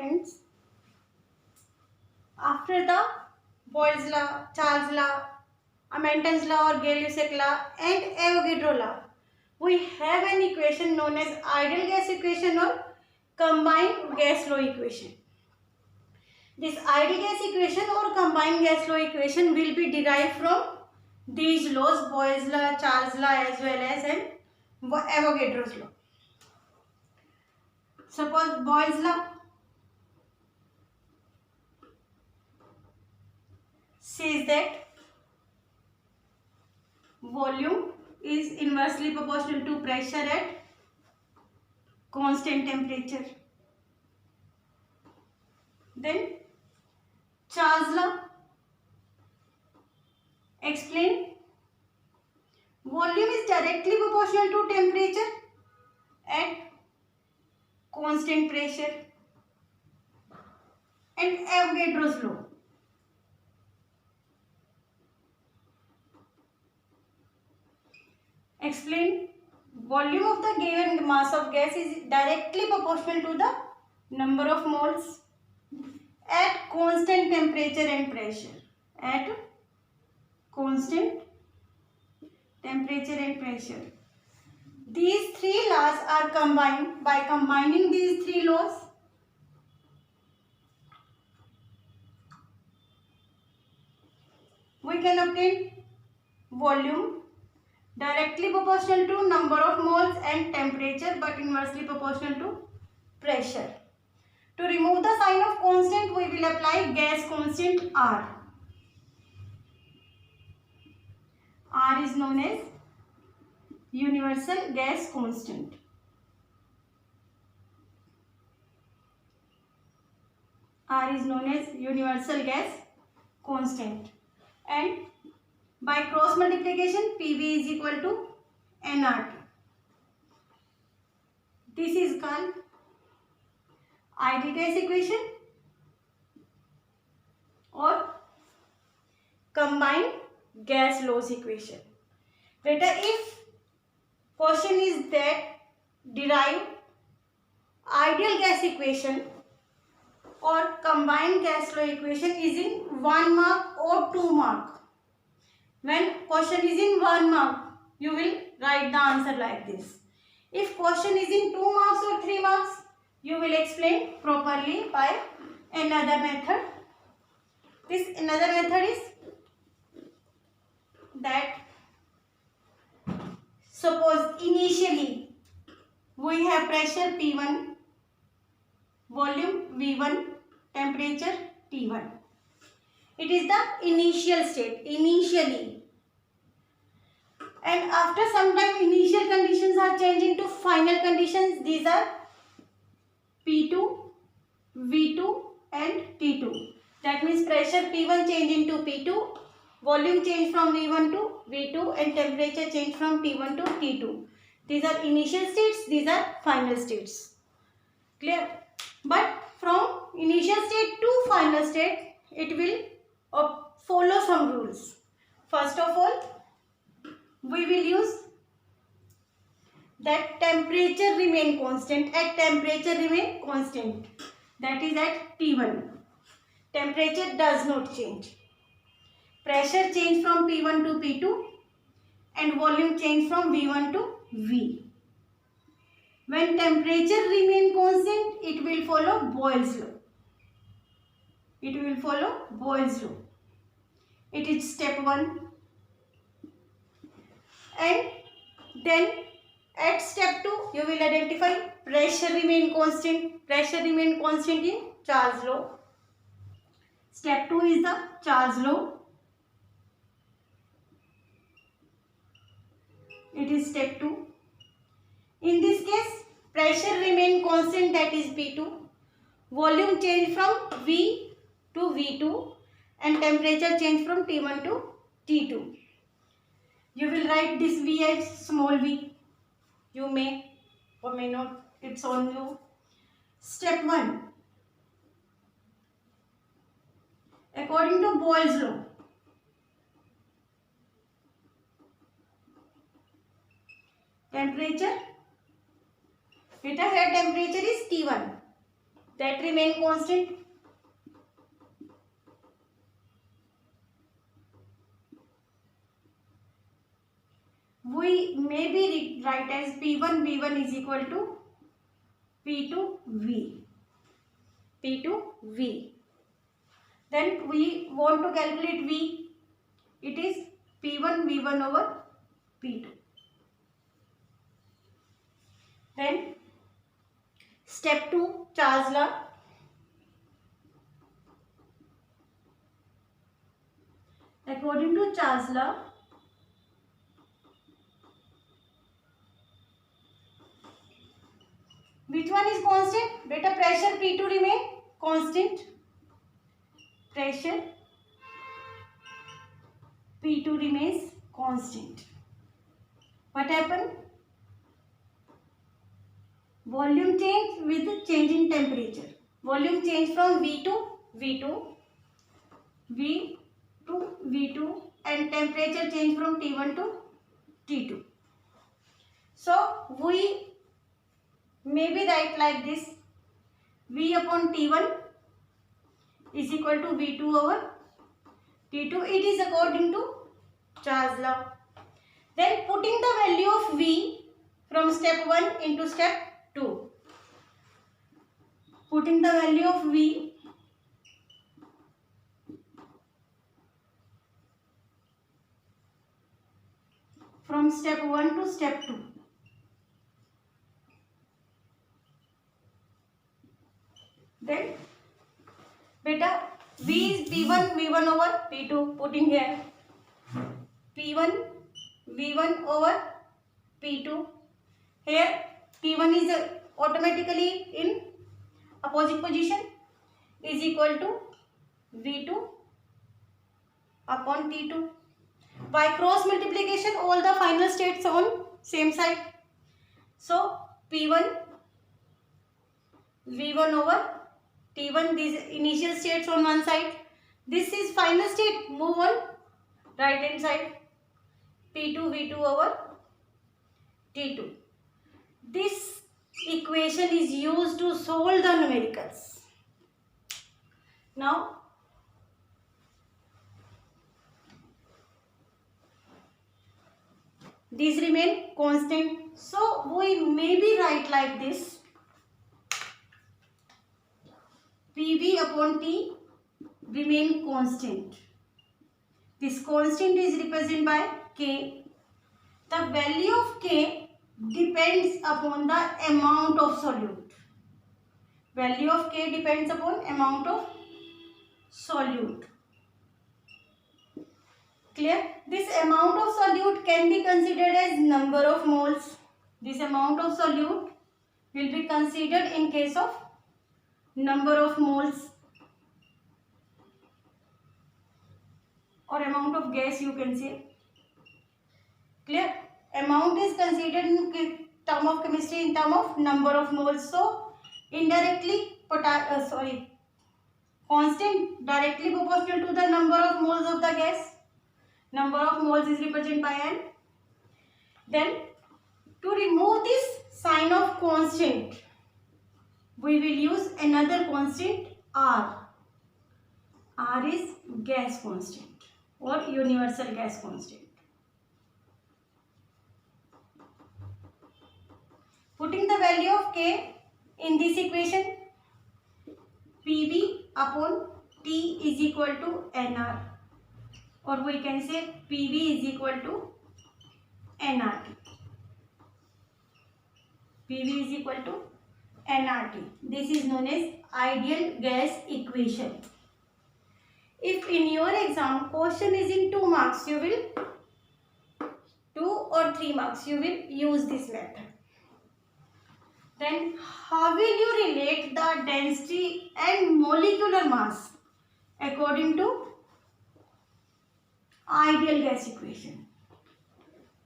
students. After the Boyle's law, Charles law, Manton's law or Gay-Lussac law and Avogadro law, we have an equation known as ideal gas equation or combined gas law equation. This ideal gas equation or combined gas law equation will be derived from these laws, Boyle's law, Charles law as well as Avogadro's law. Suppose Boyle's law says that volume is inversely proportional to pressure at constant temperature. Then Charles law explain volume is directly proportional to temperature at constant pressure. And Avogadro's law explain volume of the given mass of gas is directly proportional to the number of moles at constant temperature and pressure. At constant temperature and pressure. These three laws are combined. By combining these three laws, we can obtain volume directly proportional to number of moles and temperature but inversely proportional to pressure. To remove the sign of constant, we will apply gas constant R. R is known as universal gas constant. R is known as universal gas constant. And by cross multiplication, PV is equal to nRT. This is called ideal gas equation or combined gas laws equation. Beta, if question is that derive ideal gas equation or combined gas law equation is in 1 mark or 2 mark. When question is in 1 mark, you will write the answer like this. If question is in 2 marks or 3 marks, you will explain properly by another method. This another method is that suppose initially we have pressure P1, volume V1, temperature T1. It is the initial state, initially. And after some time initial conditions are changing to final conditions. These are P2, V2 and T2. That means pressure P1 change into P2, volume change from V1 to V2 and temperature change from T1 to T2. These are initial states, these are final states. Clear? But from initial state to final state, it will follow some rules. First of all, we will use that temperature remain constant. At temperature remain constant, that is at T1. Temperature does not change. Pressure change from P1 to P2 and volume change from V1 to V. When temperature remain constant, it will follow Boyle's law. It will follow Boyle's law. It is step 1. And then at step 2, you will identify pressure remain constant. Pressure remain constant in Charles law. Step 2 is the Charles law. It is step 2. In this case, pressure remain constant, that is P2. Volume change from V to V2 and temperature change from T1 to T2. You will write this V as small v. You may or may not, it's on you. Step 1. According to Boyle's law, temperature, beta here temperature is T1. that remain constant. We may be write as P1 V1 is equal to P2 V. P2 V. Then we want to calculate V. It is P1 V1 over P2. Then step 2, Charles law. According to Charles law, which one is constant? Beta, pressure P2 remain constant. Pressure P2 remains constant. What happened? Volume change with change in temperature. Volume change from V to V2, V to V2, and temperature change from T1 to T2. So we maybe write like this: V upon T1 is equal to V2 over T2. It is according to Charles law. Then putting the value of V from step 1 into step 2. Putting the value of V from step 1 to step 2. Then beta, V is P1 V1 over P2. Putting here P1 V1 over P2. Here P1 is automatically in opposite position, is equal to V2 upon T2. By cross multiplication, all the final states on same side. So P1 V1 over T1, these initial states on one side. This is final state, move on right hand side. P2 V2 over T2. This equation is used to solve the numericals. Now these remain constant. So we maybe write like this: PV upon T remain constant. This constant is represented by K. The value of K depends upon the amount of solute. Value of K depends upon amount of solute. Clear? This amount of solute can be considered as number of moles. This amount of solute will be considered in case of number of moles or amount of gas, you can say. Clear? Amount is considered in term of chemistry in term of number of moles. So indirectly constant directly proportional to the number of moles of the gas. Number of moles is represented by N. Then to remove this sign of constant, we will use another constant R. R is gas constant or universal gas constant. Putting the value of K in this equation, PV upon T is equal to NR, or we can say PV is equal to nRT. PV is equal to nRT. This is known as ideal gas equation. If in your exam question is in 2 marks, you will 2 or 3 marks, you will use this method. Then how will you relate the density and molecular mass according to ideal gas equation?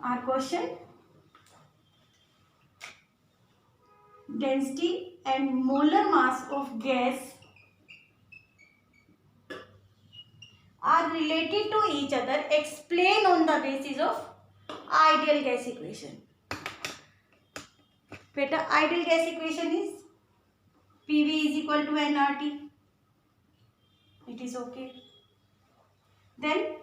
Our question: density and molar mass of gas are related to each other. Explain on the basis of ideal gas equation. Beta, ideal gas equation is PV is equal to nRT. It is okay. Then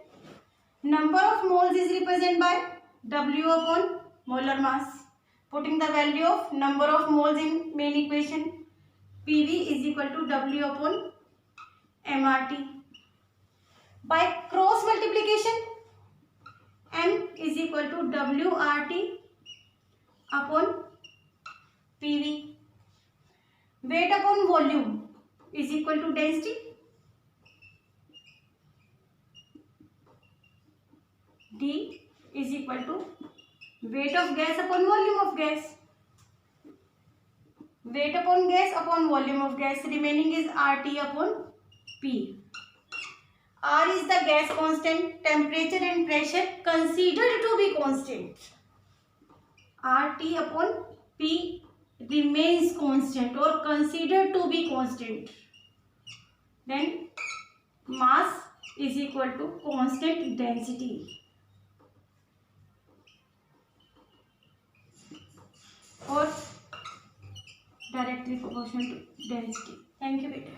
number of moles is represented by W upon molar mass. Putting the value of number of moles in main equation, PV is equal to W upon mRT. By cross multiplication, M is equal to WRT upon PV. Weight upon volume is equal to density. D is equal to weight of gas upon volume of gas. Weight upon gas upon volume of gas. Remaining is RT upon P. R is the gas constant. Temperature and pressure considered to be constant. RT upon P remains constant or considered to be constant. Then mass is equal to constant density or directly proportional to density. Thank you, beta.